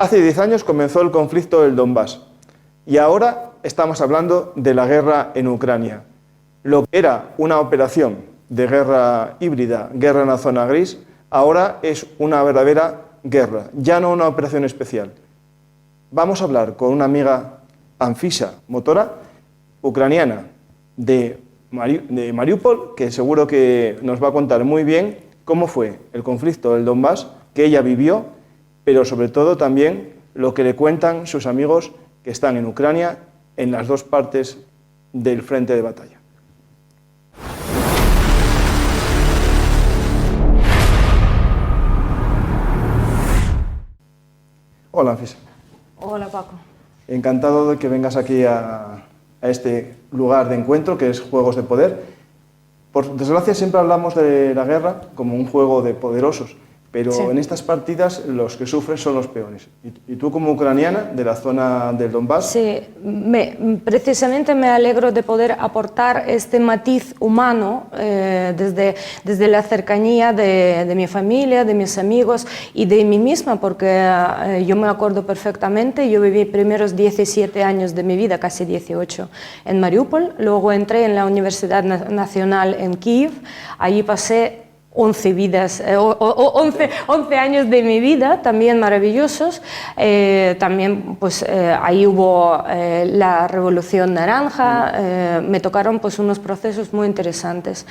Hace 10 años comenzó el conflicto del Donbass y ahora estamos hablando de la guerra en Ucrania. Lo que era una operación de guerra híbrida, guerra en la zona gris, ahora es una verdadera guerra, ya no una operación especial. Vamos a hablar con una amiga, Anfisa Motora, ucraniana de Mariupol, que seguro que nos va a contar muy bien cómo fue el conflicto del Donbass, que ella vivió, pero sobre todo también lo que le cuentan sus amigos que están en Ucrania, en las dos partes del frente de batalla. Hola, Anfisa. Hola, Paco. Encantado de que vengas aquí a este lugar de encuentro, que es Juegos de Poder. Por desgracia, siempre hablamos de la guerra como un juego de poderosos, pero sí, en estas partidas los que sufren son los peores. Y tú, como ucraniana de la zona del Donbass... Sí, precisamente me alegro de poder aportar este matiz humano desde la cercanía de mi familia, de mis amigos y de mí misma, porque yo me acuerdo perfectamente, yo viví primeros 17 años de mi vida, casi 18, en Mariupol, luego entré en la Universidad Nacional en Kiev, allí pasé 11 años de mi vida, también maravillosos. También pues, ahí hubo la Revolución Naranja, me tocaron pues, unos procesos muy interesantes.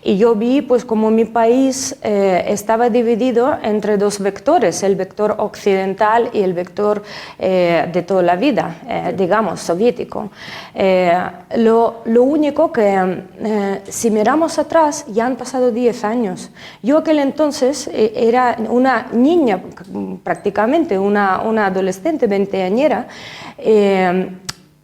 Y yo vi pues, como mi país estaba dividido entre dos vectores, el vector occidental y el vector de toda la vida, digamos, soviético. Lo único que, si miramos atrás, ya han pasado 10 años. Yo aquel entonces era una niña, prácticamente una adolescente, veinteañera,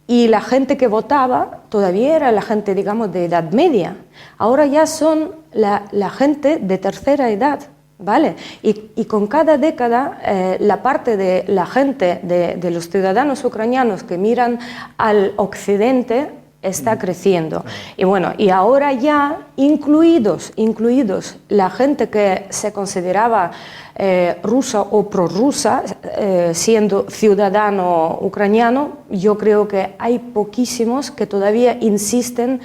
y la gente que votaba todavía era la gente, digamos, de edad media. Ahora ya son la gente de tercera edad, ¿vale? Y con cada década la parte de la gente, de los ciudadanos ucranianos que miran al occidente, está creciendo. Y bueno, y ahora ya incluidos la gente que se consideraba rusa o prorrusa, siendo ciudadano ucraniano, yo creo que hay poquísimos que todavía insisten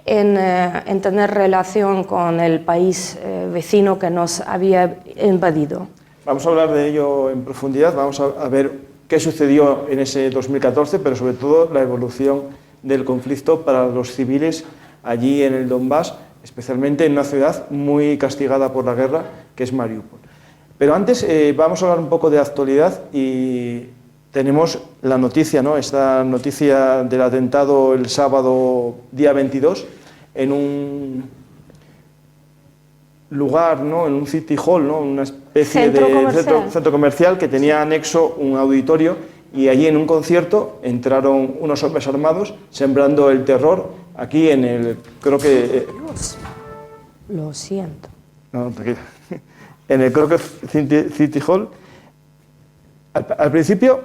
en tener relación con el país vecino que nos había invadido. Vamos a hablar de ello en profundidad, vamos a ver qué sucedió en ese 2014, pero sobre todo la evolución del conflicto para los civiles allí en el Donbass, especialmente en una ciudad muy castigada por la guerra, que es Mariupol. Pero antes vamos a hablar un poco de actualidad y tenemos la noticia, ¿no? Esta noticia del atentado el sábado día 22 en un lugar, ¿no? En un city hall, ¿no? Una especie de centro comercial que tenía anexo un auditorio, y allí en un concierto entraron unos hombres armados sembrando el terror aquí en el, creo que... Lo siento. No, tranquila. En el Kroger City Hall. Al principio,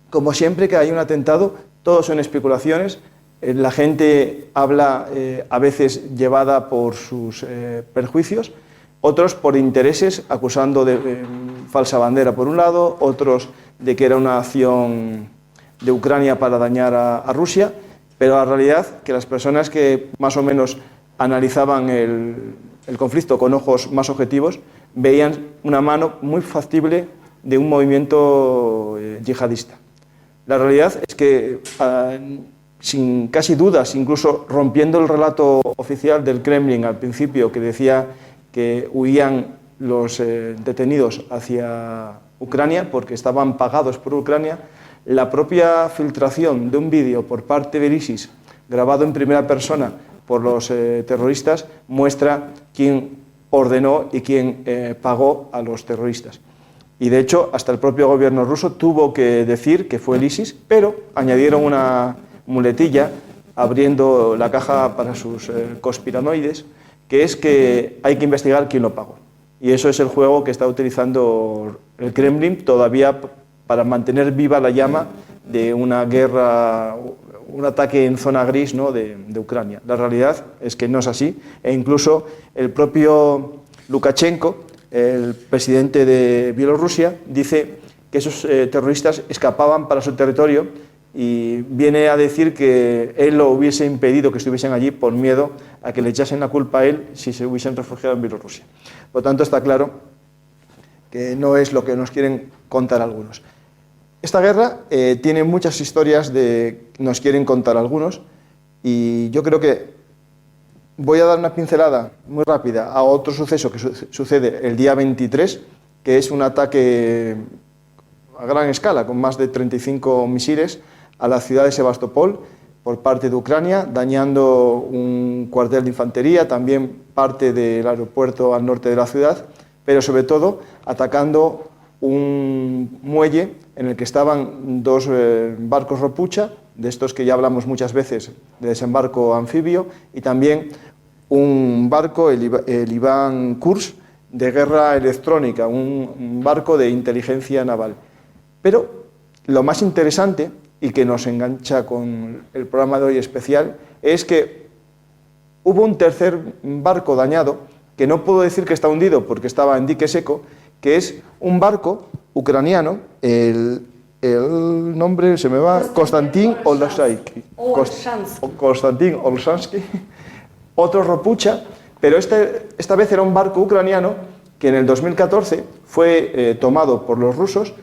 como siempre que hay un atentado, todo son especulaciones. La gente habla a veces llevada por sus perjuicios, otros por intereses, acusando de falsa bandera por un lado, otros de que era una acción de Ucrania para dañar a Rusia, pero la realidad que las personas que más o menos analizaban el conflicto con ojos más objetivos veían una mano muy factible de un movimiento yihadista. La realidad es que, sin casi dudas, incluso rompiendo el relato oficial del Kremlin al principio, que decía que huían los detenidos hacia Ucrania porque estaban pagados por Ucrania, la propia filtración de un vídeo por parte del ISIS grabado en primera persona por los terroristas muestra quién ordenó y quién pagó a los terroristas. Y de hecho hasta el propio gobierno ruso tuvo que decir que fue el ISIS, pero añadieron una muletilla abriendo la caja para sus conspiranoides, que es que hay que investigar quién lo pagó. Y eso es el juego que está utilizando el Kremlin todavía para mantener viva la llama de una guerra, un ataque en zona gris, ¿no? de Ucrania. La realidad es que no es así, e incluso el propio Lukashenko, el presidente de Bielorrusia, dice que esos terroristas escapaban para su territorio, y viene a decir que él lo hubiese impedido que estuviesen allí por miedo a que le echasen la culpa a él si se hubiesen refugiado en Bielorrusia. Por lo tanto, está claro que no es lo que nos quieren contar algunos. Esta guerra tiene muchas historias que nos quieren contar algunos, y yo creo que voy a dar una pincelada muy rápida a otro suceso que sucede el día 23, que es un ataque a gran escala, con más de 35 misiles, a la ciudad de Sebastopol por parte de Ucrania, dañando un cuartel de infantería, también parte del aeropuerto al norte de la ciudad, pero sobre todo atacando un muelle en el que estaban dos barcos Ropucha, de estos que ya hablamos muchas veces, de desembarco anfibio, y también un barco, el Iván Kurs, de guerra electrónica, un barco de inteligencia naval. Pero lo más interesante, y que nos engancha con el programa de hoy especial, es que hubo un tercer barco dañado, que no puedo decir que está hundido porque estaba en dique seco, que es un barco ucraniano, el nombre se me va, Konstantin Olshansky, otro Ropucha, pero esta vez era un barco ucraniano que en el 2014 fue tomado por los rusos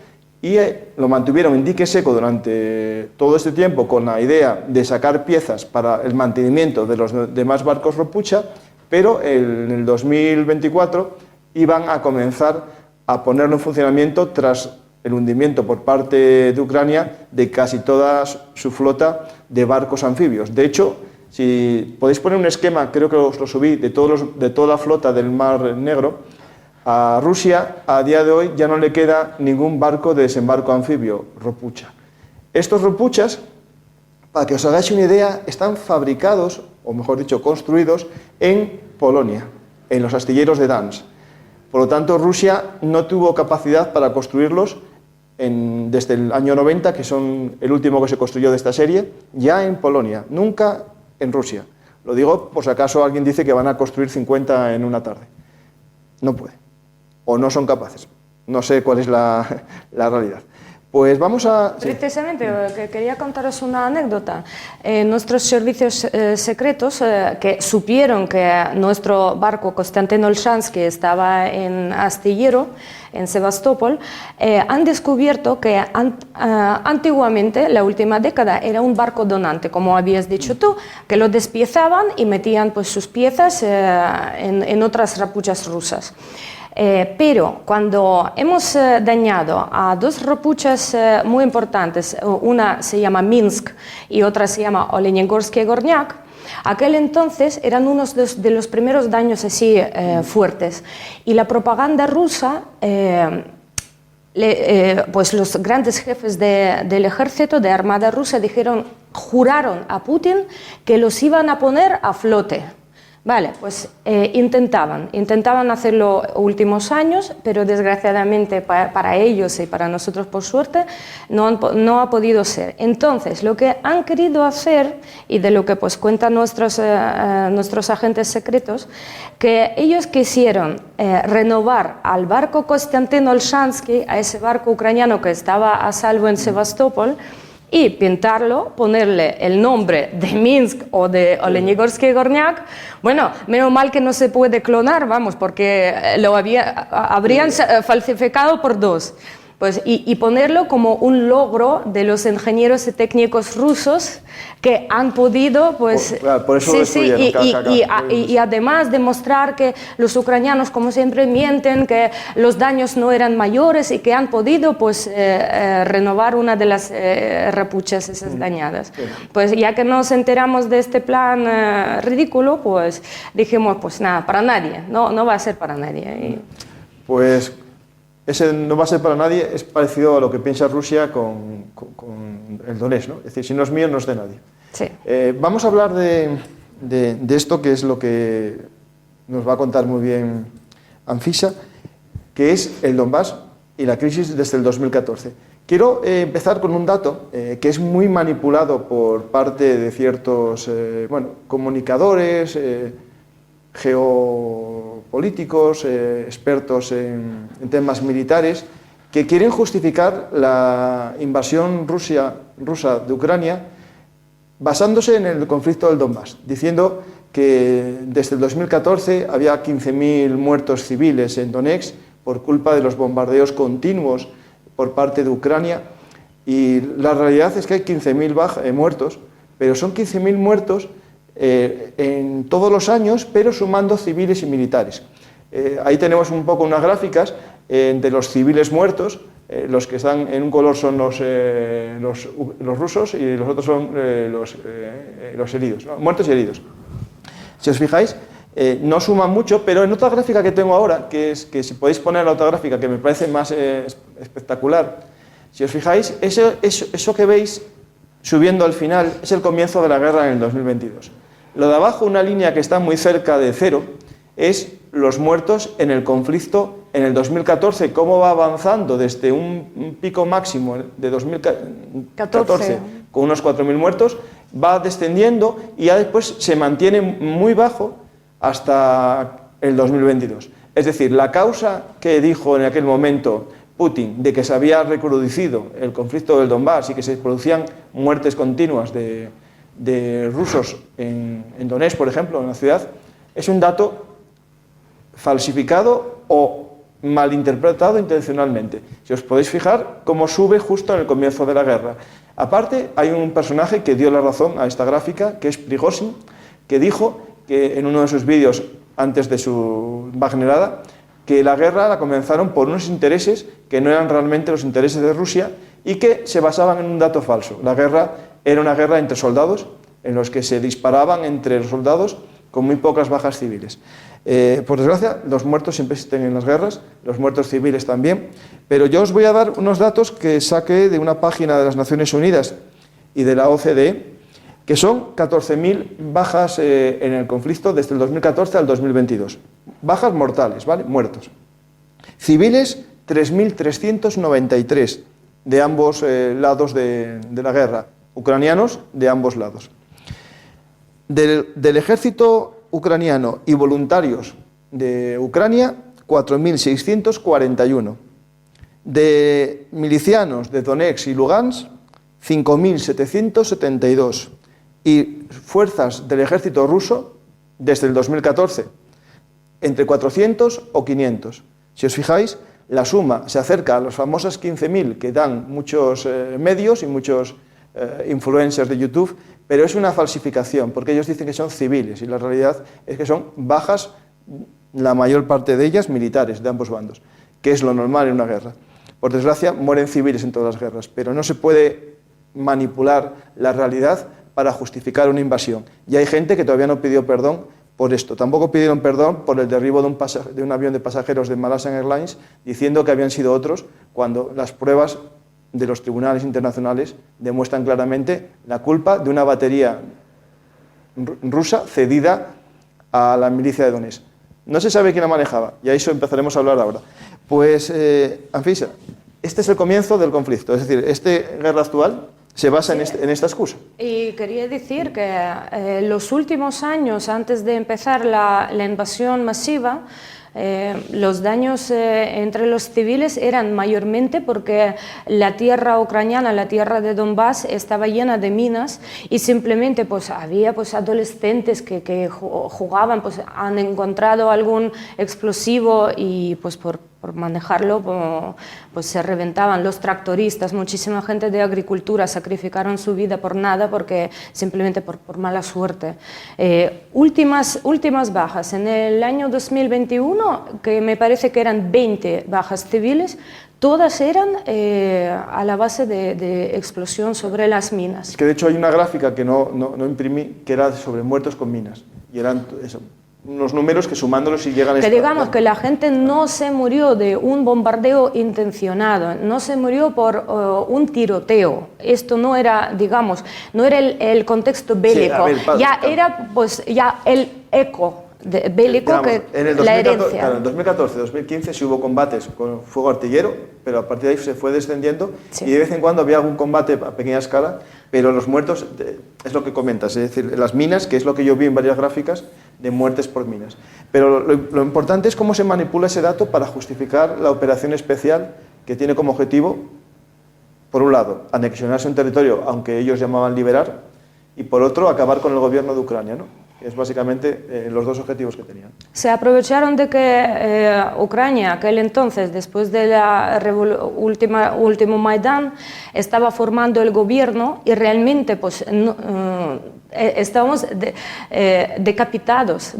y lo mantuvieron en dique seco durante todo este tiempo con la idea de sacar piezas para el mantenimiento de los demás barcos Ropucha, pero en el 2024 iban a comenzar a ponerlo en funcionamiento tras el hundimiento por parte de Ucrania de casi toda su flota de barcos anfibios. De hecho, si podéis poner un esquema, creo que os lo subí, de toda la flota del Mar Negro, a Rusia a día de hoy ya no le queda ningún barco de desembarco anfibio Ropucha. Estos Ropuchas, para que os hagáis una idea, están fabricados, o mejor dicho, construidos en Polonia, en los astilleros de Dansk. Por lo tanto, Rusia no tuvo capacidad para construirlos desde el año 90, que son el último que se construyó de esta serie, ya en Polonia, nunca en Rusia. Lo digo por si acaso alguien dice que van a construir 50 en una tarde. No puede, o no son capaces. No sé cuál es la realidad. Pues vamos a... Precisamente, que quería contaros una anécdota. Nuestros servicios secretos, que supieron que nuestro barco Konstantin Olshansky estaba en astillero, en Sebastopol, han descubierto que antiguamente, la última década, era un barco donante, como habías dicho tú, que lo despiezaban y metían pues, sus piezas en otras rapuchas rusas. Pero cuando hemos dañado a dos ropuchas muy importantes, una se llama Minsk y otra se llama Olenegorsk y Gornyak, aquel entonces eran unos de los primeros daños así fuertes. Y la propaganda rusa, pues los grandes jefes del ejército, de armada rusa, juraron a Putin que los iban a poner a flote. Vale, pues intentaban hacerlo últimos años, pero desgraciadamente para ellos y para nosotros por suerte no ha podido ser. Entonces, lo que han querido hacer, y de lo que pues cuentan nuestros agentes secretos, que ellos quisieron renovar al barco Konstantin Olshansky, a ese barco ucraniano que estaba a salvo en Sebastopol, y pintarlo, ponerle el nombre de Minsk o de Olenegorsk y Gornyak. Bueno, menos mal que no se puede clonar, vamos, porque habrían falsificado por dos. Pues, y ponerlo como un logro de los ingenieros y técnicos rusos que han podido, pues, por eso sí, y además demostrar que los ucranianos, como siempre, mienten, que los daños no eran mayores y que han podido, pues, renovar una de las rapuchas esas dañadas. Pues, ya que nos enteramos de este plan ridículo, pues, dijimos, pues nada, para nadie, no va a ser para nadie. Pues ese no va a ser para nadie, es parecido a lo que piensa Rusia con el Donetsk, ¿no? Es decir, si no es mío, no es de nadie. Sí. Vamos a hablar de esto, que es lo que nos va a contar muy bien Anfisa, que es el Donbass y la crisis desde el 2014. Quiero empezar con un dato que es muy manipulado por parte de ciertos comunicadores, geopolíticos, expertos en temas militares, que quieren justificar la invasión rusa de Ucrania basándose en el conflicto del Donbass, diciendo que desde el 2014 había 15.000 muertos civiles en Donetsk por culpa de los bombardeos continuos por parte de Ucrania, y la realidad es que hay 15.000 muertos, pero son 15.000 muertos en todos los años, pero sumando civiles y militares. Ahí tenemos un poco unas gráficas de los civiles muertos. Los que están en un color son los rusos y los otros son los heridos, ¿no? Muertos y heridos. Si os fijáis, no suman mucho, pero en otra gráfica que tengo ahora, que si podéis poner la otra gráfica, que me parece más espectacular, si os fijáis, eso que veis subiendo al final es el comienzo de la guerra en el 2022. Lo de abajo, una línea que está muy cerca de cero, es los muertos en el conflicto en el 2014, cómo va avanzando desde un pico máximo de 2014 con unos 4.000 muertos, va descendiendo y ya después se mantiene muy bajo hasta el 2022. Es decir, la causa que dijo en aquel momento Putin de que se había recrudecido el conflicto del Donbass y que se producían muertes continuas de rusos en Donetsk, por ejemplo, en la ciudad, es un dato falsificado o malinterpretado intencionalmente. Si os podéis fijar cómo sube justo en el comienzo de la guerra. Aparte, hay un personaje que dio la razón a esta gráfica, que es Prigozhin, que dijo que en uno de sus vídeos antes de su Wagnerada, que la guerra la comenzaron por unos intereses que no eran realmente los intereses de Rusia y que se basaban en un dato falso. La guerra era una guerra entre soldados, en los que se disparaban entre los soldados con muy pocas bajas civiles. Por desgracia, los muertos siempre existen en las guerras, los muertos civiles también, pero yo os voy a dar unos datos que saqué de una página de las Naciones Unidas y de la OCDE, que son 14.000 bajas en el conflicto desde el 2014 al 2022. Bajas mortales, ¿vale? Muertos. Civiles, 3.393 de ambos lados de la guerra, ucranianos de ambos lados. Del ejército ucraniano y voluntarios de Ucrania, 4.641. De milicianos de Donetsk y Lugansk, 5.772. Y fuerzas del ejército ruso, desde el 2014, entre 400 o 500. Si os fijáis, la suma se acerca a las famosas 15.000 que dan muchos medios y muchos influencers de YouTube, pero es una falsificación, porque ellos dicen que son civiles y la realidad es que son bajas, la mayor parte de ellas militares, de ambos bandos, que es lo normal en una guerra. Por desgracia, mueren civiles en todas las guerras, pero no se puede manipular la realidad para justificar una invasión. Y hay gente que todavía no pidió perdón por esto. Tampoco pidieron perdón por el derribo de un avión de pasajeros de Malaysian Airlines, diciendo que habían sido otros, cuando las pruebas de los tribunales internacionales demuestran claramente la culpa de una batería rusa cedida a la milicia de Donetsk. No se sabe quién la manejaba, y a eso empezaremos a hablar ahora. Pues, Anfisa, este es el comienzo del conflicto, es decir, esta guerra actual se basa en esta excusa. Y quería decir que los últimos años, antes de empezar la invasión masiva, los daños entre los civiles eran mayormente porque la tierra ucraniana, la tierra de Donbass, estaba llena de minas y simplemente pues, había pues, adolescentes que jugaban, pues, han encontrado algún explosivo y pues, por manejarlo pues se reventaban. Los tractoristas, muchísima gente de agricultura sacrificaron su vida por nada, porque simplemente por mala suerte. Últimas bajas en el año 2021, que me parece que eran 20 bajas civiles, todas eran a la base de explosión sobre las minas. Es que de hecho hay una gráfica que no imprimí, que era sobre muertos con minas, y eran eso, unos números que sumándolos y llegan a... Que digamos que la gente no se murió de un bombardeo intencionado, no se murió por un tiroteo. Esto no era, digamos, no era el contexto bélico, sí, ya era pues ya el eco bélico, digamos, que en el 2014, la herencia. Claro, en 2014, 2015 sí hubo combates con fuego artillero, pero a partir de ahí se fue descendiendo, sí. Y de vez en cuando había algún combate a pequeña escala, pero los muertos, es lo que comentas, es decir, las minas, que es lo que yo vi en varias gráficas, de muertes por minas. Pero lo importante es cómo se manipula ese dato para justificar la operación especial que tiene como objetivo, por un lado, anexionarse un territorio, aunque ellos llamaban liberar, y por otro, acabar con el gobierno de Ucrania, ¿no? Es básicamente los dos objetivos que tenían. Se aprovecharon de que Ucrania, aquel entonces, después de la último Maidán, estaba formando el gobierno y realmente pues, estábamos decapitados,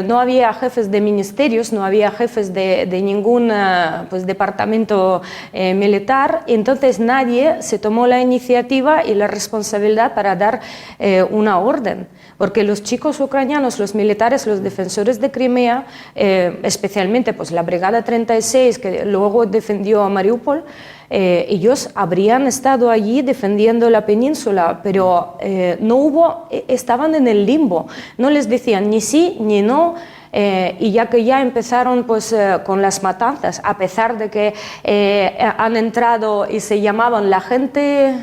no había jefes de ministerios, no había jefes de ningún pues, departamento militar, y entonces nadie se tomó la iniciativa y la responsabilidad para dar una orden. Porque los chicos ucranianos, los militares, los defensores de Crimea, especialmente pues, la Brigada 36, que luego defendió a Mariupol, ellos habrían estado allí defendiendo la península, pero no hubo, estaban en el limbo, no les decían ni sí ni no. Y ya que ya empezaron pues, con las matanzas, a pesar de que han entrado y se llamaban la gente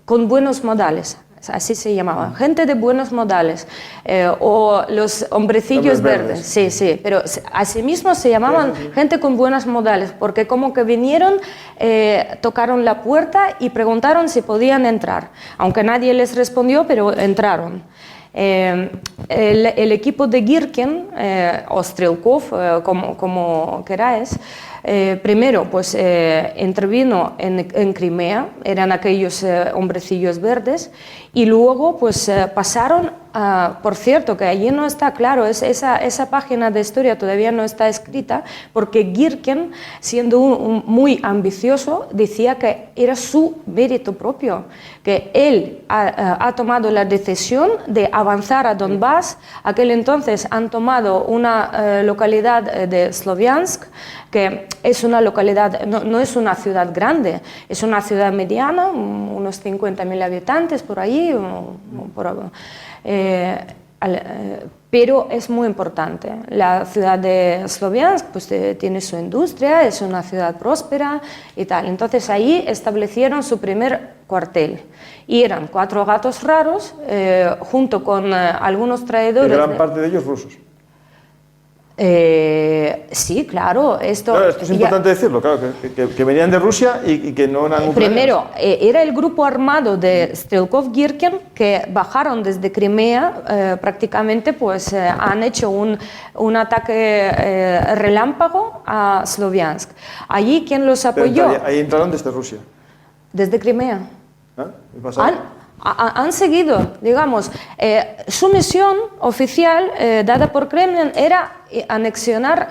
con buenos modales, así se llamaban, gente de buenos modales, o los hombrecillos verdes, sí, sí, pero asimismo se llamaban gente con buenos modales, porque como que vinieron, tocaron la puerta y preguntaron si podían entrar, aunque nadie les respondió, pero entraron. El equipo de Girkin, o Strelkov, como queráis, primero pues, intervino en Crimea, eran aquellos hombrecillos verdes, y luego pues, pasaron, por cierto, que allí no está claro, esa página de historia todavía no está escrita, porque Girkin, siendo muy ambicioso, decía que era su mérito propio, que él ha tomado la decisión de avanzar a Donbass. Aquel entonces han tomado una localidad de Sloviansk, que es una localidad, no es una ciudad grande, es una ciudad mediana, unos 50.000 habitantes por ahí, pero es muy importante. La ciudad de Sloviansk pues, tiene su industria, es una ciudad próspera y tal. Entonces ahí establecieron su primer cuartel y eran 4 gatos raros junto con algunos traidores. Y gran parte de ellos rusos. Sí, claro. Claro, esto es importante decirlo, claro, que venían de Rusia y que no eran ucranianos. Primero, era el grupo armado de Strelkov-Girkin que bajaron desde Crimea, prácticamente pues han hecho un ataque relámpago a Sloviansk. Allí, ¿quién los apoyó? Pero ahí entraron desde Rusia. Desde Crimea. ¿Ah? Han seguido, digamos, su misión oficial dada por Kremlin era anexionar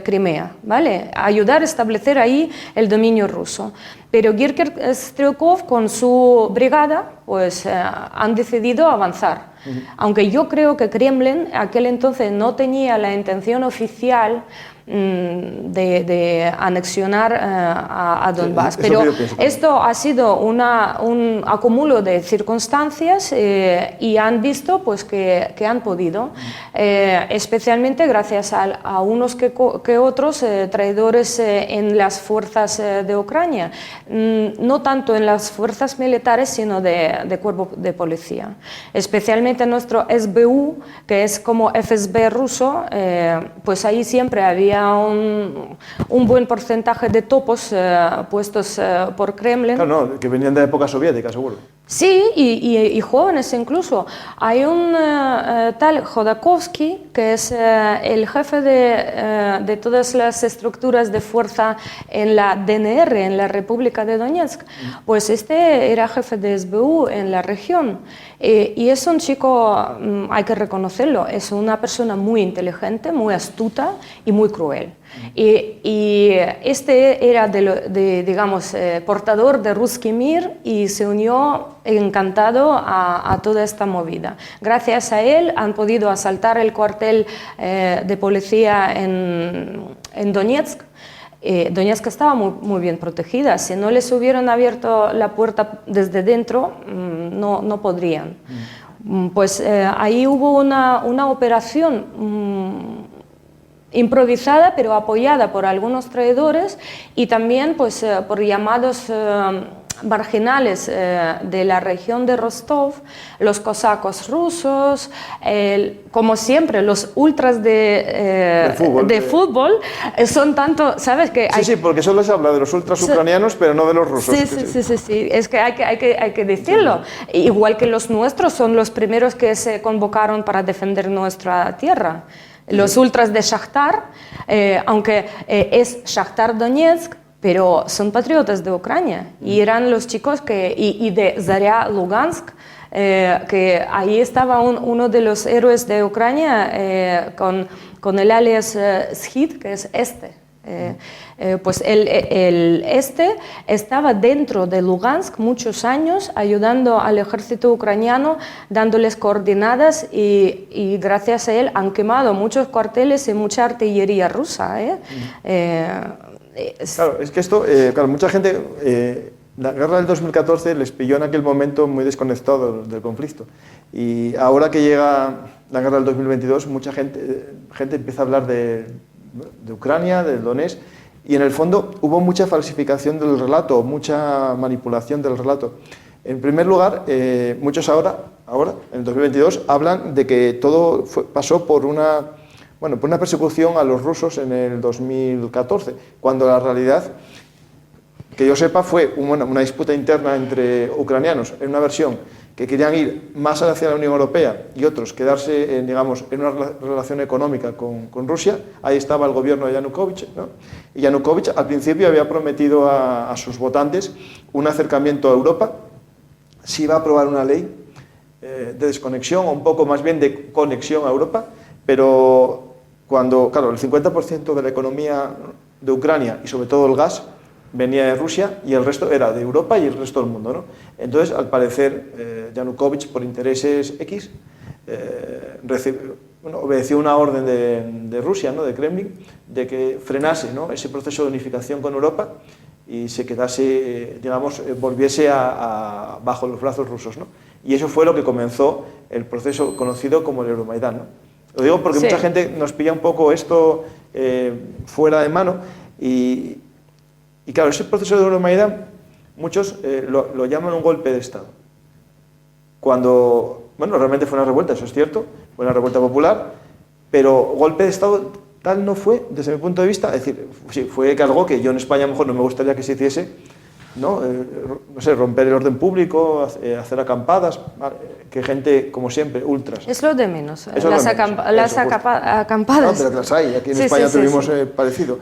Crimea, ¿vale? Ayudar a establecer ahí el dominio ruso. Pero Girkin-Strelkov con su brigada pues, han decidido avanzar. Aunque yo creo que Kremlin aquel entonces no tenía la intención oficial de anexionar a Donbass. Sí, pero esto ha sido un acúmulo de circunstancias y han visto pues, que han podido, especialmente gracias a unos que otros traidores en las fuerzas de Ucrania, no tanto en las fuerzas militares, sino de cuerpo de policía. Especialmente nuestro SBU, que es como FSB ruso, pues ahí siempre había un buen porcentaje de topos puestos por Kremlin. Claro, no, que venían de la época soviética, seguro. Sí, y jóvenes incluso. Hay un tal Khodakovsky, que es el jefe de todas las estructuras de fuerza en la DNR, en la República de Donetsk. Pues este era jefe de SBU en la región. Y es un chico, hay que reconocerlo, es una persona muy inteligente, muy astuta y muy cruel. Y este era, digamos, portador de Ruski Mir y se unió encantado a toda esta movida. Gracias a él han podido asaltar el cuartel de policía en Donetsk. Donetsk estaba muy bien protegida. Si no les hubieran abierto la puerta desde dentro, no podrían. Pues ahí hubo una operación improvisada, pero apoyada por algunos traidores y también pues, por llamados marginales de la región de Rostov, los cosacos rusos, como siempre, los ultras de fútbol son tanto, ¿sabes? Que sí, porque solo se habla de los ultras ucranianos, pero no de los rusos. Sí, es que hay que decirlo. Igual que los nuestros son los primeros que se convocaron para defender nuestra tierra. Los ultras de Shakhtar, aunque es Shakhtar Donetsk, pero son patriotas de Ucrania. Y eran los chicos y de Zarya Lugansk, que ahí estaba uno de los héroes de Ucrania con el alias Shid, que es pues el estaba dentro de Lugansk muchos años ayudando al ejército ucraniano, dándoles coordenadas y gracias a él han quemado muchos cuarteles y mucha artillería rusa. Claro, es que esto, mucha gente, la guerra del 2014 les pilló en aquel momento muy desconectados del conflicto y ahora que llega la guerra del 2022 mucha gente empieza a hablar de Ucrania, del Donetsk, y en el fondo hubo mucha falsificación del relato, mucha manipulación del relato. En primer lugar, muchos ahora, en el 2022, hablan de que todo pasó por una persecución a los rusos en el 2014, cuando la realidad, que yo sepa, fue una disputa interna entre ucranianos en una versión que querían ir más hacia la Unión Europea y otros quedarse en una relación económica con Rusia. Ahí estaba el gobierno de Yanukovych, ¿no? Y Yanukovych al principio había prometido a sus votantes un acercamiento a Europa, si iba a aprobar una ley de desconexión, o un poco más bien de conexión a Europa, pero cuando, claro, el 50% de la economía de Ucrania y sobre todo el gas venía de Rusia y el resto era de Europa y el resto del mundo, ¿no? Entonces, al parecer, Yanukovych, por intereses X, obedeció una orden de Rusia, ¿no?, de Kremlin, de que frenase, ¿no?, ese proceso de unificación con Europa y se quedase, volviese bajo los brazos rusos, ¿no? Y eso fue lo que comenzó el proceso conocido como el Euromaidán, ¿no? Lo digo porque mucha gente nos pilla un poco esto fuera de mano y claro, ese proceso de Euromaidán, muchos lo llaman un golpe de Estado. Cuando, realmente fue una revuelta, eso es cierto, fue una revuelta popular, pero golpe de Estado tal no fue, desde mi punto de vista. Es decir, sí, fue algo que yo en España a lo mejor no me gustaría que se hiciese, ¿no? No sé, romper el orden público, hacer acampadas, que gente, como siempre, ultras. Es lo de menos, las acampadas. No, pero las hay, aquí en España tuvimos parecido.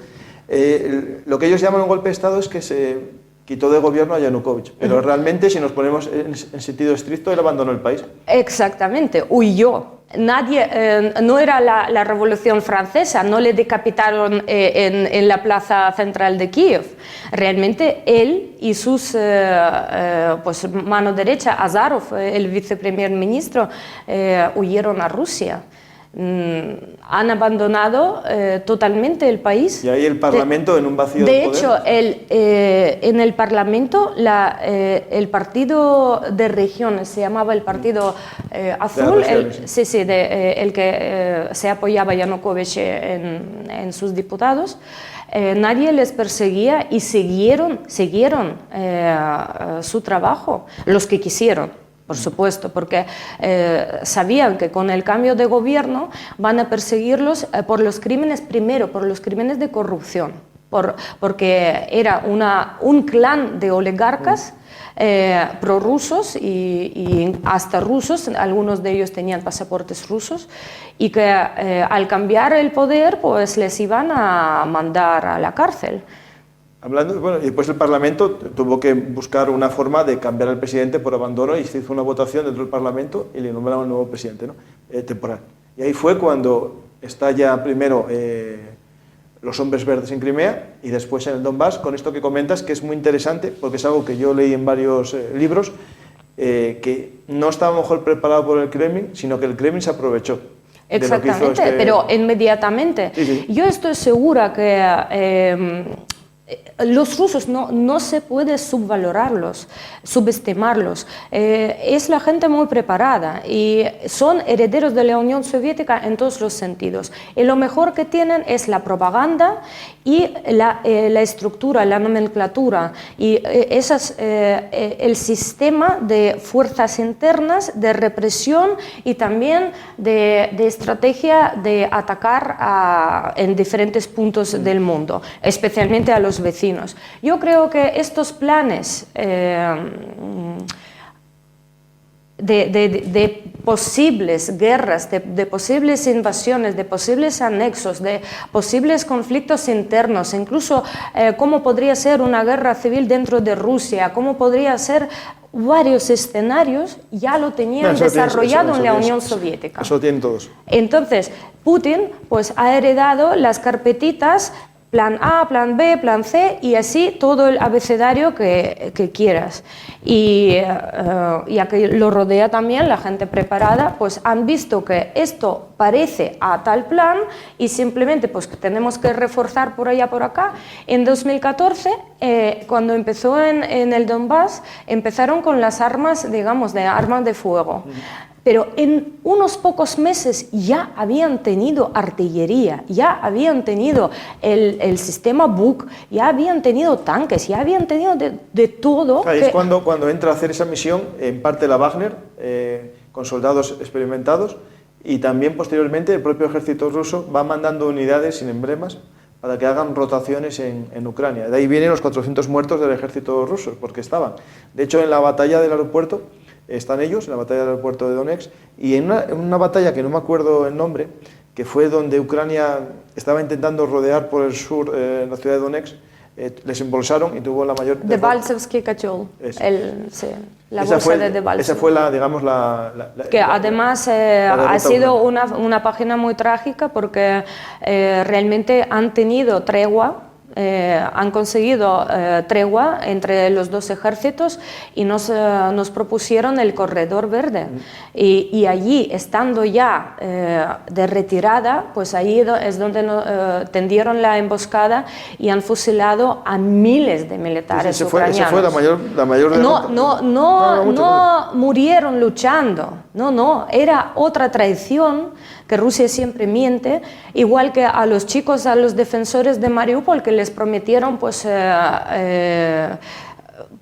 Lo que ellos llaman un golpe de Estado es que se quitó de gobierno a Yanukovych, pero realmente, si nos ponemos en sentido estricto, él abandonó el país. Exactamente, huyó. Nadie, no era la Revolución Francesa, no le decapitaron en la plaza central de Kiev. Realmente él y sus mano derecha, Azarov, el viceprimer ministro, huyeron a Rusia. Han abandonado totalmente el país. Y ahí el Parlamento en un vacío de poder. De hecho, en el Parlamento el partido de regiones, se llamaba el Partido Azul, el que se apoyaba a Yanukovych en sus diputados, nadie les perseguía y siguieron su trabajo, los que quisieron. Por supuesto, porque sabían que con el cambio de gobierno van a perseguirlos por los crímenes, primero por los crímenes de corrupción, porque era un clan de oligarcas prorrusos y hasta rusos, algunos de ellos tenían pasaportes rusos, y que al cambiar el poder pues les iban a mandar a la cárcel. Y después el Parlamento tuvo que buscar una forma de cambiar al presidente por abandono y se hizo una votación dentro del Parlamento y le nombraron un nuevo presidente, ¿no? Temporal. Y ahí fue cuando estalla primero los hombres verdes en Crimea y después en el Donbass, con esto que comentas, que es muy interesante porque es algo que yo leí en varios libros, que no estaba mejor preparado por el Kremlin, sino que el Kremlin se aprovechó. Exactamente, pero inmediatamente. Sí. Yo estoy segura que los rusos no se puede subestimarlos. Es la gente muy preparada y son herederos de la Unión Soviética en todos los sentidos. Y lo mejor que tienen es la propaganda y la estructura, la nomenclatura y el sistema de fuerzas internas, de represión y también de estrategia de atacar en diferentes puntos del mundo, especialmente a los vecinos. Yo creo que estos planes de posibles guerras, de posibles invasiones, de posibles anexos, de posibles conflictos internos, incluso cómo podría ser una guerra civil dentro de Rusia, cómo podría ser varios escenarios, ya lo tenían desarrollado en la Unión Soviética. Eso tienen todos. Entonces, Putin pues, ha heredado las carpetitas plan A, plan B, plan C y así todo el abecedario que quieras. Y ya que lo rodea también la gente preparada, pues han visto que esto parece a tal plan y simplemente pues tenemos que reforzar por allá, por acá. En 2014, cuando empezó en el Donbass, empezaron con las armas, digamos, de armas de fuego. Pero en unos pocos meses ya habían tenido artillería, ya habían tenido el sistema Buk, ya habían tenido tanques, ya habían tenido de todo. Claro, es cuando entra a hacer esa misión, en parte la Wagner, con soldados experimentados, y también posteriormente el propio ejército ruso va mandando unidades sin emblemas para que hagan rotaciones en Ucrania. De ahí vienen los 400 muertos del ejército ruso, porque estaban. De hecho, en la batalla del aeropuerto, están ellos, en la batalla del aeropuerto de Donetsk, y en una batalla que no me acuerdo el nombre, que fue donde Ucrania estaba intentando rodear por el sur la ciudad de Donetsk, les embolsaron y tuvo la mayor... Debaltsevsky Kotel, la bolsa de Debaltsevsky. Esa fue digamos, que además ha sido una página muy trágica porque realmente han tenido tregua. Han conseguido tregua entre los dos ejércitos y nos propusieron el corredor verde. Y allí, estando ya de retirada, pues ahí es donde tendieron la emboscada y han fusilado a miles de militares ucranianos. Esa fue la mayor derrota. No murieron luchando, era otra traición que Rusia siempre miente, igual que a los chicos, a los defensores de Mariupol, que les prometieron pues,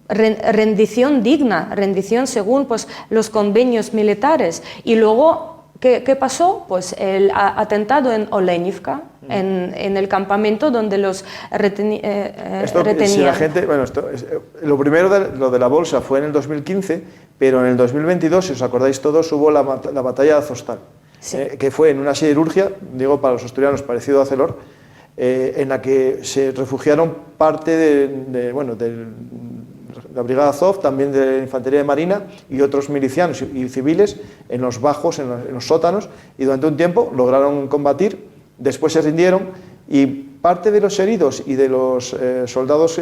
rendición digna, rendición según pues, los convenios militares. Y luego, ¿qué pasó? Pues el atentado en Olenivka, en el campamento donde los retenían. Si la gente, lo primero, lo de la bolsa fue en el 2015, pero en el 2022, si os acordáis todos, hubo la batalla de Azovstal. Sí. Que fue en una siderurgia, digo para los asturianos parecido a Celor, en la que se refugiaron parte de la brigada Azov, también de la infantería de marina y otros milicianos y civiles en los bajos, en los sótanos, y durante un tiempo lograron combatir, después se rindieron y parte de los heridos y de los soldados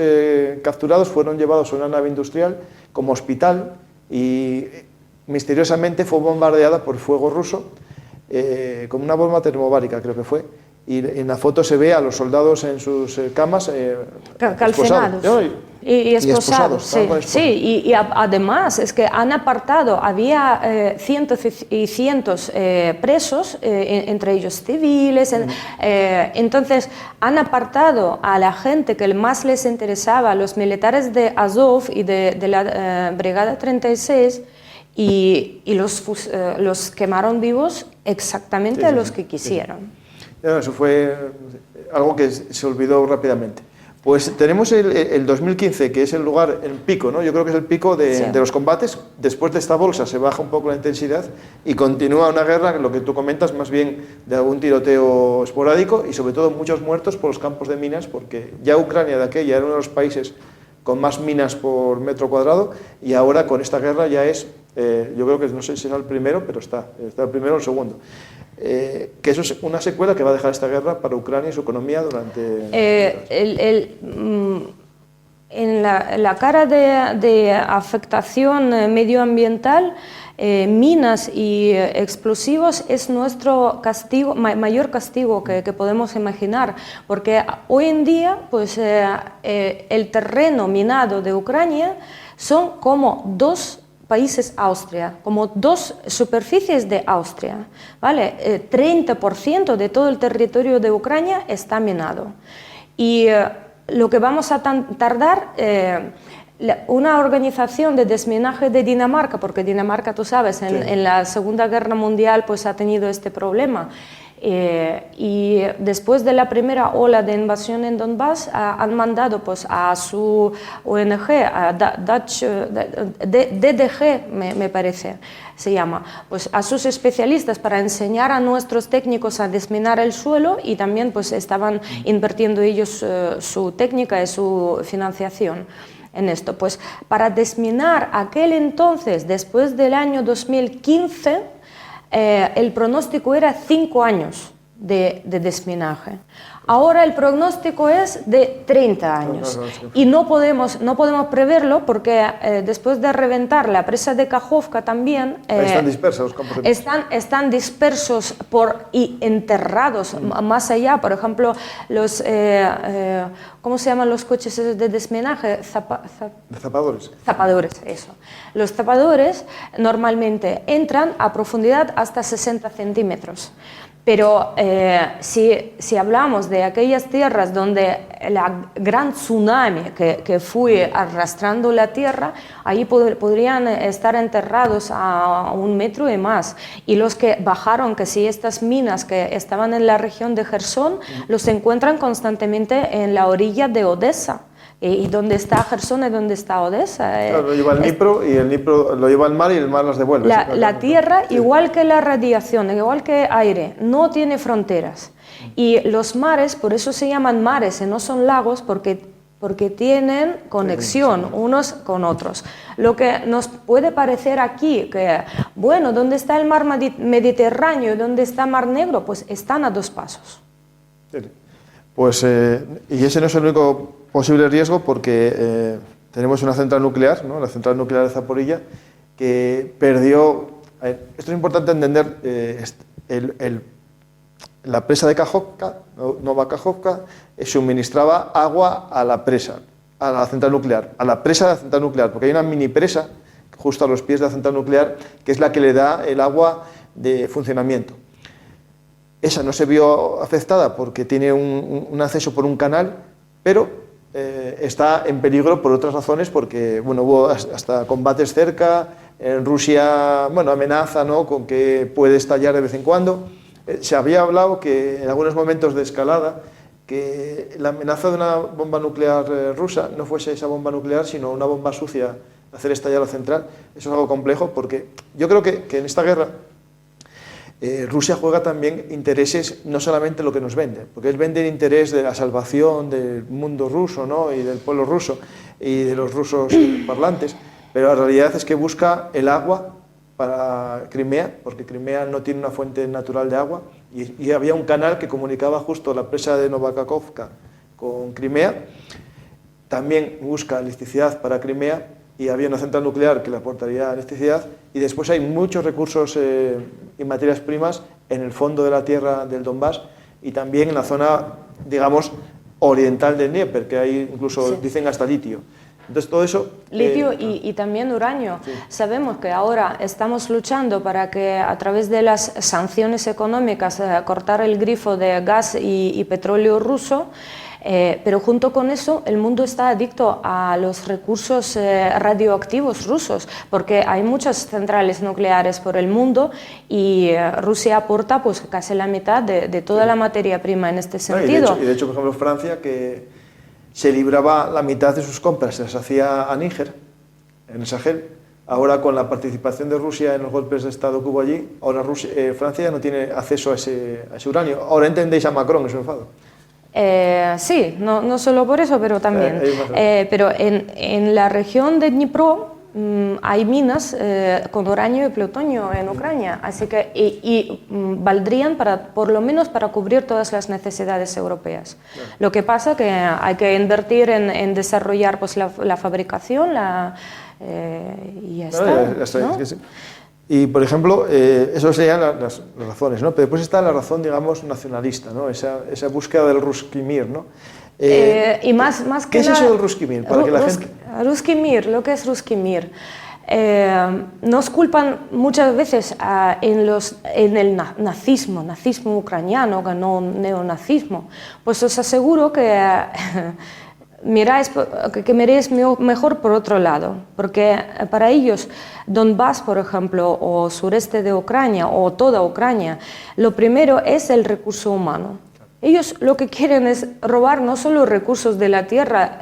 capturados fueron llevados a una nave industrial como hospital y misteriosamente fue bombardeada por fuego ruso. Como una bomba termobárica, creo que fue, y en la foto se ve a los soldados en sus camas calcinados y esposados. Sí, y además es que han apartado, había cientos y cientos presos, entre ellos civiles, entonces han apartado a la gente que más les interesaba, a los militares de Azov y de la Brigada 36, y los quemaron vivos exactamente a los que quisieron. Eso fue algo que se olvidó rápidamente. Pues tenemos el 2015, que es el lugar, el pico, ¿no? Yo creo que es el pico de los combates. Después de esta bolsa se baja un poco la intensidad y continúa una guerra, lo que tú comentas, más bien de algún tiroteo esporádico y sobre todo muchos muertos por los campos de minas, porque ya Ucrania de aquella era uno de los países con más minas por metro cuadrado y ahora con esta guerra ya es, yo creo que no sé si será el primero, pero está el primero o el segundo. Que eso es una secuela que va a dejar esta guerra para Ucrania y su economía durante... en la cara de afectación medioambiental, minas y explosivos es nuestro castigo, mayor castigo que podemos imaginar, porque hoy en día pues, el terreno minado de Ucrania son como dos países Austria, como dos superficies de Austria, ¿vale? 30% de todo el territorio de Ucrania está minado. Y lo que vamos a tardar, una organización de desminaje de Dinamarca, porque Dinamarca, tú sabes, en la Segunda Guerra Mundial pues ha tenido este problema, y después de la primera ola de invasión en Donbass han mandado pues, a su ONG, a DDG me parece, se llama, pues, a sus especialistas para enseñar a nuestros técnicos a desminar el suelo, y también pues, estaban invirtiendo ellos su técnica y su financiación en esto. Pues para desminar aquel entonces, después del año 2015, el pronóstico era 5 años de desminaje. Ahora el pronóstico es de 30 años y no podemos preverlo porque después de reventar la presa de Kajovka también están dispersos los campos de están dispersos y enterrados más allá. Por ejemplo, los ¿cómo se llaman los coches de desminaje? Zapadores. Zapadores, eso. Los zapadores normalmente entran a profundidad hasta 60 centímetros. Pero si hablamos de aquellas tierras donde la gran tsunami que fue arrastrando la tierra, ahí podrían estar enterrados a 1 metro y más. Y los que bajaron, que si estas minas que estaban en la región de Jersón, los encuentran constantemente en la orilla de Odessa. ¿Y dónde está Jersón y dónde está Odessa? Claro, lo lleva el Dnipro y el Dnipro lo lleva al mar y el mar las devuelve. La tierra, sí, igual que la radiación, igual que aire, no tiene fronteras. Y los mares, por eso se llaman mares y no son lagos, porque tienen conexión unos con otros. Lo que nos puede parecer aquí, que bueno, ¿dónde está el mar Mediterráneo y dónde está el mar Negro? Pues están a 2 pasos. Sí. Pues, y ese no es el único posible riesgo, porque tenemos una central nuclear, ¿no? La central nuclear de Zaporilla, que perdió... esto es importante entender, la presa de Kajovka, Nova Kajovka, suministraba agua a la presa, a la central nuclear, a la presa de la central nuclear, porque hay una mini presa justo a los pies de la central nuclear, que es la que le da el agua de funcionamiento. Esa no se vio afectada porque tiene un acceso por un canal, pero está en peligro por otras razones, porque bueno, hubo hasta combates cerca, en Rusia bueno, amenaza, ¿no?, con que puede estallar de vez en cuando. Se había hablado que en algunos momentos de escalada, que la amenaza de una bomba nuclear rusa no fuese esa bomba nuclear, sino una bomba sucia de hacer estallar la central. Eso es algo complejo, porque yo creo que en esta guerra Rusia juega también intereses, no solamente lo que nos vende, porque él vende el interés de la salvación del mundo ruso, ¿no?, y del pueblo ruso y de los rusos parlantes, pero la realidad es que busca el agua para Crimea, porque Crimea no tiene una fuente natural de agua, y había un canal que comunicaba justo la presa de Nova Kajovka con Crimea. También busca electricidad para Crimea, y había una central nuclear que le aportaría electricidad, y después hay muchos recursos y materias primas en el fondo de la tierra del Donbass, y también en la zona, digamos, oriental del Dnieper, que hay incluso, sí, dicen hasta litio. Entonces todo eso... Litio y también uranio. Sí. Sabemos que ahora estamos luchando para que a través de las sanciones económicas cortar el grifo de gas y petróleo ruso, pero junto con eso el mundo está adicto a los recursos radioactivos rusos, porque hay muchas centrales nucleares por el mundo y Rusia aporta pues casi la mitad de toda la materia prima en este sentido. Y de hecho, por ejemplo, Francia, que se libraba la mitad de sus compras, se las hacía a Níger, en el Sahel. Ahora, con la participación de Rusia en los golpes de Estado que hubo allí, ahora Francia ya no tiene acceso a ese uranio. Ahora entendéis a Macron, es un enfado. Sí, no solo por eso, pero también. Pero en la región de Dnipro hay minas con uranio y plutonio en Ucrania, así que valdrían por lo menos para cubrir todas las necesidades europeas. Claro. Lo que pasa que hay que invertir en desarrollar pues, la fabricación y ya está. ¿No? Sí. Y, por ejemplo, eso serían las razones, ¿no? Pero después está la razón, digamos, nacionalista, ¿no? Esa búsqueda del Ruski Mir, ¿no? Y más que ¿qué es eso del Ruski Mir? Para que la gente... Ruski Mir, lo que es Ruski Mir. Nos culpan muchas veces en el nazismo ucraniano, no neonazismo. Pues os aseguro que miréis mejor por otro lado, porque para ellos Donbass, por ejemplo, o sureste de Ucrania, o toda Ucrania, lo primero es el recurso humano. Ellos lo que quieren es robar no solo recursos de la tierra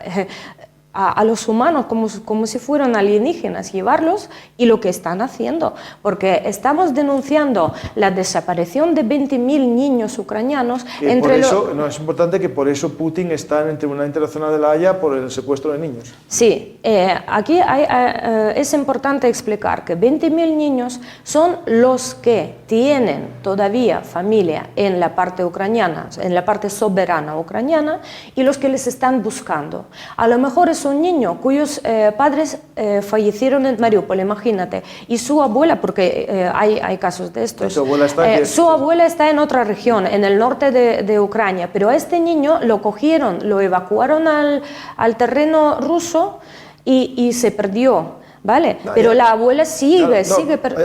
a los humanos como si fueran alienígenas, llevarlos, y lo que están haciendo, porque estamos denunciando la desaparición de 20.000 niños ucranianos. Es importante que por eso Putin está en el Tribunal Internacional de la Haya por el secuestro de niños. Sí, aquí es importante explicar que 20.000 niños son los que tienen todavía familia en la parte ucraniana, en la parte soberana ucraniana, y los que les están buscando. A lo mejor es un niño cuyos padres fallecieron en Mariupol, imagínate, y su abuela, porque hay casos de estos, su abuela está en otra región, en el norte de Ucrania, pero a este niño lo cogieron, lo evacuaron al terreno ruso y se perdió. ¿Vale? Pero la abuela sigue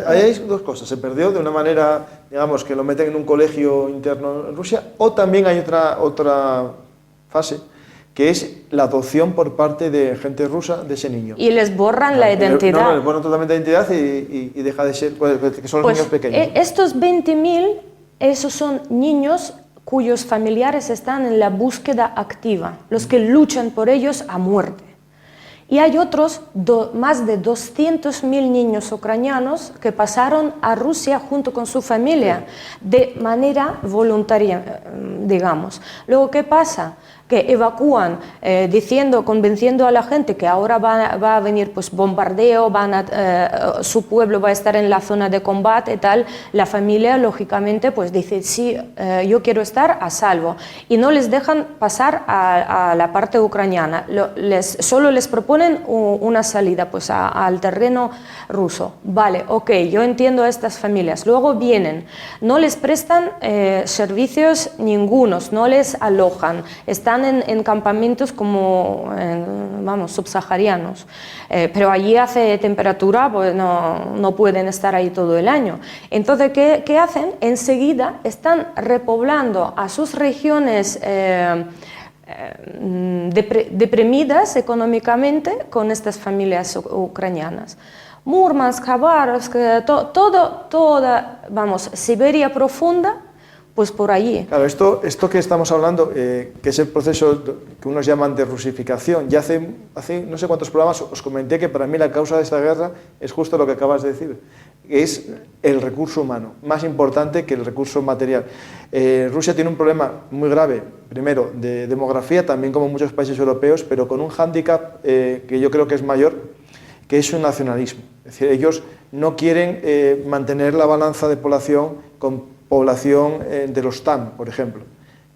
Ahí hay dos cosas. Se perdió de una manera, digamos, que lo meten en un colegio interno en Rusia, o también hay otra fase, que es la adopción por parte de gente rusa de ese niño. Y les borran la identidad. No, les borran totalmente la identidad y deja de ser, que son los niños pequeños. Estos 20.000, esos son niños cuyos familiares están en la búsqueda activa, los que luchan por ellos a muerte. Y hay otros, más de 200.000 niños ucranianos que pasaron a Rusia junto con su familia, de manera voluntaria, digamos. Luego, ¿qué pasa? Que evacúan convenciendo a la gente que ahora va a venir pues, bombardeo, su pueblo va a estar en la zona de combate y tal. La familia, lógicamente, pues dice, sí, yo quiero estar a salvo. Y no les dejan pasar a la parte ucraniana, solo les proponen una salida pues, al terreno ruso. Vale, ok, yo entiendo a estas familias. Luego vienen, no les prestan servicios ningunos, no les alojan, están en campamentos como, subsaharianos, pero allí hace temperatura, pues no pueden estar ahí todo el año. Entonces, ¿qué hacen? Enseguida están repoblando a sus regiones deprimidas económicamente con estas familias ucranianas. Murmansk, Khabarovsk, toda, Siberia profunda, pues por allí. Claro, esto que estamos hablando, que es el proceso que unos llaman de rusificación, ya hace no sé cuántos programas os comenté que para mí la causa de esta guerra es justo lo que acabas de decir, es el recurso humano, más importante que el recurso material. Rusia tiene un problema muy grave, primero, de demografía, también como muchos países europeos, pero con un hándicap que yo creo que es mayor, que es su nacionalismo. Es decir, ellos no quieren mantener la balanza de población con población de los TAM, por ejemplo.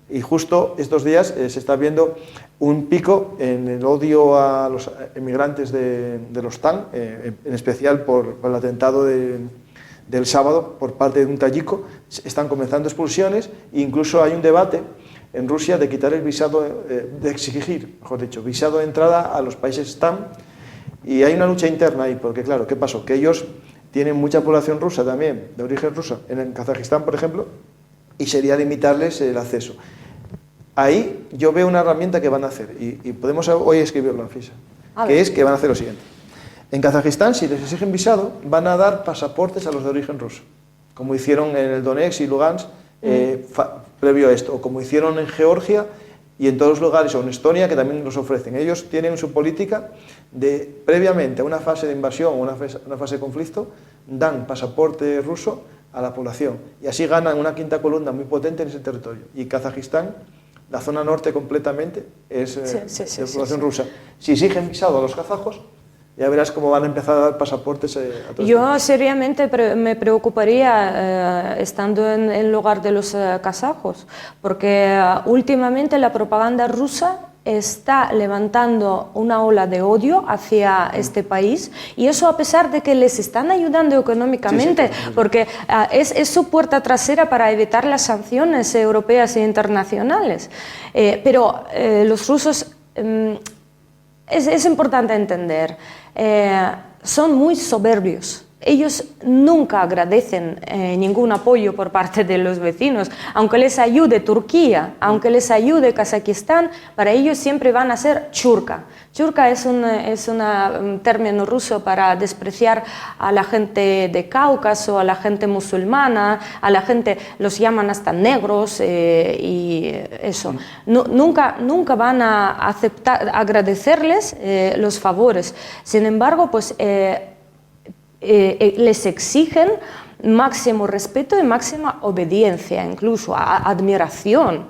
Y justo estos días se está viendo un pico en el odio a los emigrantes de los TAM, en especial por el atentado del sábado por parte de un tayiko. Están comenzando expulsiones e incluso hay un debate en Rusia de quitar el visado, de exigir, mejor dicho, visado de entrada a los países TAM. Y hay una lucha interna ahí, porque claro, ¿qué pasó? Que ellos tienen mucha población rusa también, de origen ruso, en Kazajistán, por ejemplo, y sería limitarles el acceso. Ahí yo veo una herramienta que van a hacer, y podemos hoy escribirlo en FISA, que es que van a hacer lo siguiente. En Kazajistán, si les exigen visado, van a dar pasaportes a los de origen ruso, como hicieron en el Donetsk y Lugansk previo a esto, o como hicieron en Georgia y en todos los lugares, o en Estonia, que también los ofrecen. Ellos tienen su política de, previamente a una fase de invasión o una fase de conflicto, dan pasaporte ruso a la población, y así ganan una quinta columna muy potente en ese territorio. Y Kazajistán, la zona norte completamente, es de población rusa. Si exigen visado a los kazajos, Ya verás cómo van a empezar a dar pasaportes a todos. Yo seriamente me preocuparía estando en el lugar de los kazajos, porque últimamente la propaganda rusa está levantando una ola de odio hacia este país, y eso a pesar de que les están ayudando económicamente, porque es su puerta trasera para evitar las sanciones europeas e internacionales. Pero los rusos, es importante entender, son muy soberbios. Ellos nunca agradecen ningún apoyo por parte de los vecinos. Aunque les ayude Turquía, aunque les ayude Kazajistán, para ellos siempre van a ser churka. Churka es un término ruso para despreciar a la gente de Cáucaso, a la gente musulmana, a la gente, los llaman hasta negros y eso. Nunca van a agradecerles los favores. Sin embargo, pues les exigen máximo respeto y máxima obediencia, incluso admiración.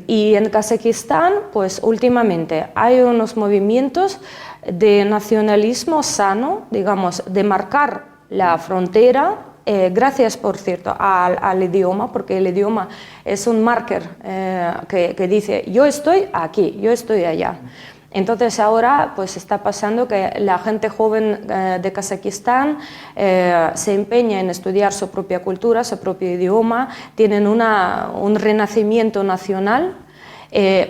Y en Kazajistán, pues últimamente hay unos movimientos de nacionalismo sano, digamos, de marcar la frontera, gracias, por cierto, al idioma, porque el idioma es un marker que dice yo estoy aquí, yo estoy allá. Entonces ahora pues está pasando que la gente joven de Kazajistán se empeña en estudiar su propia cultura, su propio idioma, tienen un renacimiento nacional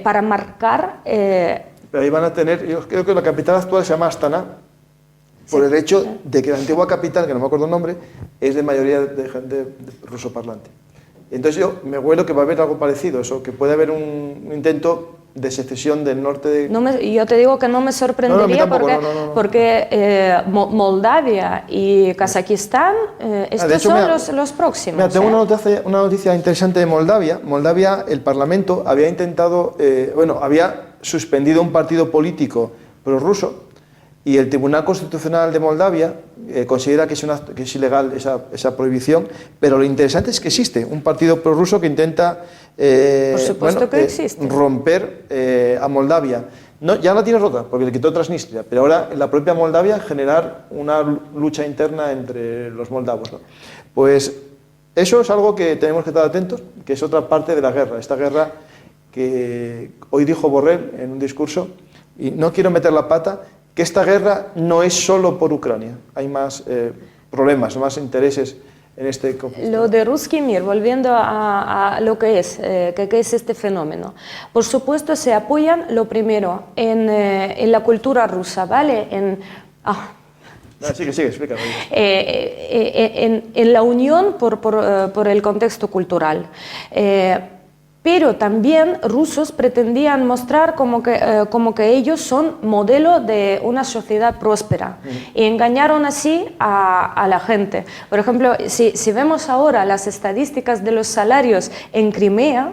para marcar... Pero ahí van a tener, yo creo que la capital actual se llama Astana, por el hecho de que la antigua capital, que no me acuerdo el nombre, es de mayoría de gente ruso parlante. Entonces yo me huelo que va a haber algo parecido, eso, que puede haber un intento de secesión del norte de... yo te digo que no me sorprendería porque Moldavia y Kazajistán, estos hecho, son los próximos. Mira, tengo una noticia interesante de Moldavia. Moldavia, el Parlamento había intentado, había suspendido un partido político prorruso, y el Tribunal Constitucional de Moldavia considera que es ilegal esa prohibición, pero lo interesante es que existe un partido prorruso que intenta romper a Moldavia. No, ya la tiene rota, porque le quitó Transnistria, pero ahora en la propia Moldavia generar una lucha interna entre los moldavos, ¿no? Pues eso es algo que tenemos que estar atentos, que es otra parte de la guerra, esta guerra que hoy dijo Borrell en un discurso, y no quiero meter la pata, que esta guerra no es solo por Ucrania, hay más problemas, más intereses en este conflicto. Lo de Ruski Mir, volviendo a lo que es este fenómeno. Por supuesto, se apoyan, lo primero, en la cultura rusa, ¿vale? Sigue, explica. En la unión por el contexto cultural. Pero también rusos pretendían mostrar como que ellos son modelo de una sociedad próspera, y engañaron así a la gente. Por ejemplo, si vemos ahora las estadísticas de los salarios en Crimea,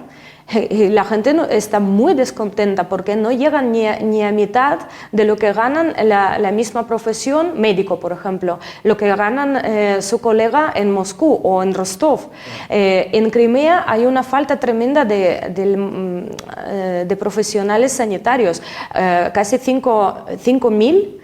la gente está muy descontenta porque no llegan ni a mitad de lo que ganan la misma profesión, médico por ejemplo, lo que ganan su colega en Moscú o en Rostov. En Crimea hay una falta tremenda de profesionales sanitarios, casi 5.000.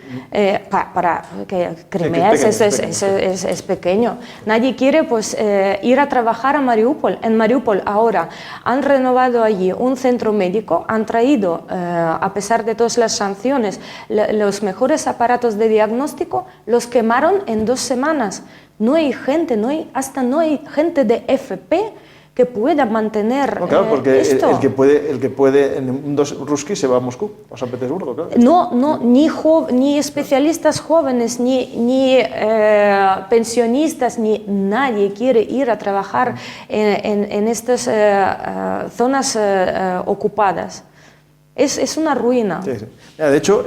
Para que Crimea es pequeño. Nadie quiere pues ir a trabajar a Mariupol. En Mariupol ahora han renovado allí un centro médico, han traído, a pesar de todas las sanciones, los mejores aparatos de diagnóstico, los quemaron en 2 semanas. No hay gente, no hay gente de FP que pueda mantener claro, porque esto. El que puede en un Ruski se va a Moscú, a San Petersburgo, claro. No, ni especialistas jóvenes, ni pensionistas, ni nadie quiere ir a trabajar en estas zonas ocupadas. Es una ruina. Sí. Mira, de hecho,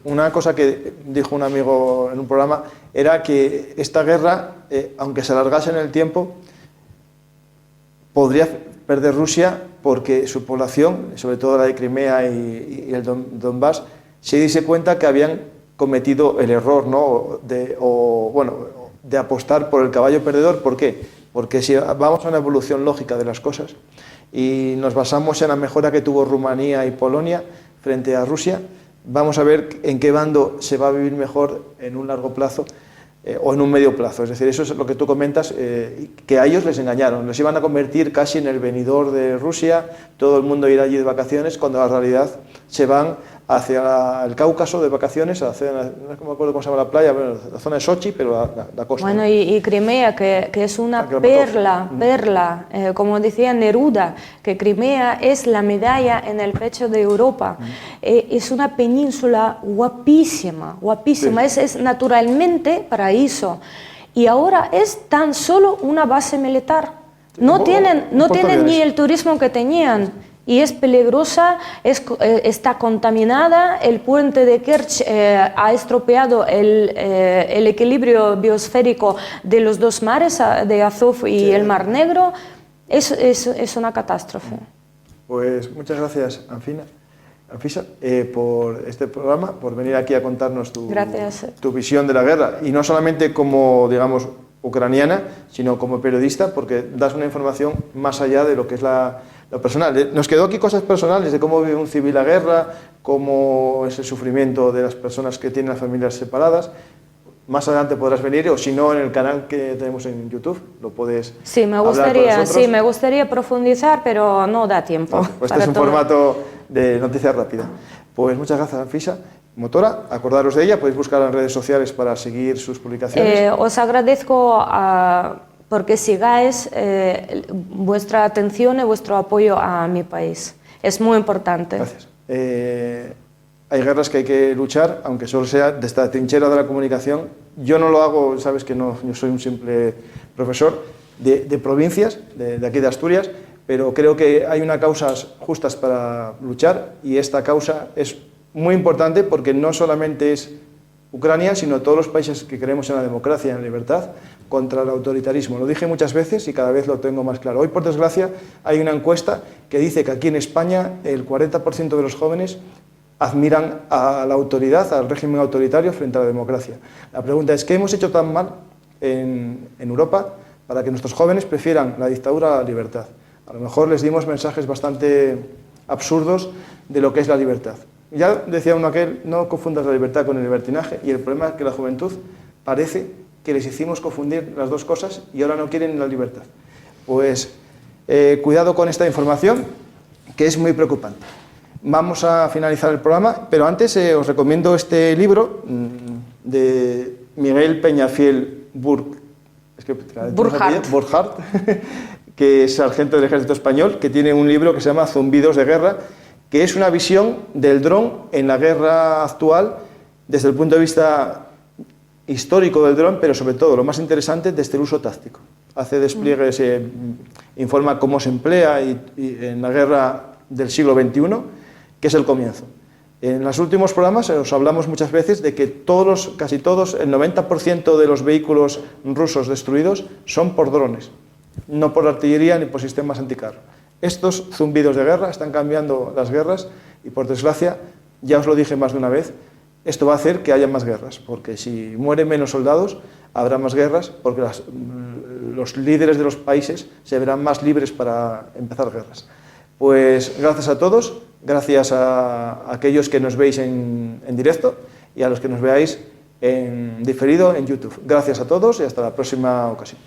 una cosa que dijo un amigo en un programa era que esta guerra, aunque se alargase en el tiempo, podría perder Rusia porque su población, sobre todo la de Crimea y el Donbass, se diese cuenta que habían cometido el error, ¿no? de apostar por el caballo perdedor. ¿Por qué? Porque si vamos a una evolución lógica de las cosas y nos basamos en la mejora que tuvo Rumanía y Polonia frente a Rusia, vamos a ver en qué bando se va a vivir mejor en un largo plazo o en un medio plazo. Es decir, eso es lo que tú comentas, que a ellos les engañaron, los iban a convertir casi en el venidor de Rusia, todo el mundo irá allí de vacaciones, cuando en realidad se van hacia el Cáucaso de vacaciones, hacia, no me acuerdo cómo se llama la playa, bueno, la zona de Sochi, pero la costa. Bueno, y Crimea, que es una perla, como decía Neruda, que Crimea es la medalla en el pecho de Europa. Es una península guapísima, guapísima, sí. Es naturalmente paraíso. Y ahora es tan solo una base militar. No tienen ni el turismo que tenían. Y es peligrosa, está contaminada, el puente de Kerch ha estropeado el equilibrio biosférico de los dos mares, de Azov y el Mar Negro. Es una catástrofe. Pues muchas gracias, Anfisa, por este programa, por venir aquí a contarnos tu visión de la guerra. Y no solamente como, digamos, ucraniana, sino como periodista, porque das una información más allá de lo que es lo personal. Nos quedó aquí cosas personales de cómo vive un civil la guerra, cómo es el sufrimiento de las personas que tienen las familias separadas. Más adelante podrás venir, o si no, en el canal que tenemos en YouTube, lo puedes me gustaría profundizar, pero no da tiempo. Bueno, pues este es un formato de noticias rápida. Pues muchas gracias, Anfisa. Motora, acordaros de ella, podéis buscarla en redes sociales para seguir sus publicaciones. Os agradezco porque sigáis vuestra atención y vuestro apoyo a mi país. Es muy importante. Gracias. Hay guerras que hay que luchar, aunque solo sea desde la trinchera de la comunicación. Yo no lo hago, sabes que no, yo soy un simple profesor de provincias, de aquí de Asturias, pero creo que hay unas causas justas para luchar y esta causa es muy importante porque no solamente es Ucrania, sino todos los países que creemos en la democracia y en la libertad contra el autoritarismo. Lo dije muchas veces y cada vez lo tengo más claro. Hoy, por desgracia, hay una encuesta que dice que aquí en España el 40% de los jóvenes admiran a la autoridad, al régimen autoritario frente a la democracia. La pregunta es, ¿qué hemos hecho tan mal en Europa para que nuestros jóvenes prefieran la dictadura a la libertad? A lo mejor les dimos mensajes bastante absurdos de lo que es la libertad. Ya decía uno aquel, no confundas la libertad con el libertinaje, y el problema es que la juventud parece que les hicimos confundir las dos cosas y ahora no quieren la libertad. Pues cuidado con esta información, que es muy preocupante. Vamos a finalizar el programa, pero antes os recomiendo este libro de Miguel Peñafiel Burkhardt, que es sargento del Ejército Español, que tiene un libro que se llama Zumbidos de guerra, que es una visión del dron en la guerra actual desde el punto de vista histórico del dron, pero sobre todo, lo más interesante, desde el uso táctico. Hace despliegues, informa cómo se emplea en la guerra del siglo XXI, que es el comienzo. En los últimos programas os hablamos muchas veces de que casi todos, el 90% de los vehículos rusos destruidos son por drones, no por artillería ni por sistemas anticarro. Estos zumbidos de guerra están cambiando las guerras y, por desgracia, ya os lo dije más de una vez, esto va a hacer que haya más guerras, porque si mueren menos soldados, habrá más guerras, porque los líderes de los países se verán más libres para empezar guerras. Pues gracias a todos, gracias a aquellos que nos veis en directo y a los que nos veáis en diferido en YouTube. Gracias a todos y hasta la próxima ocasión.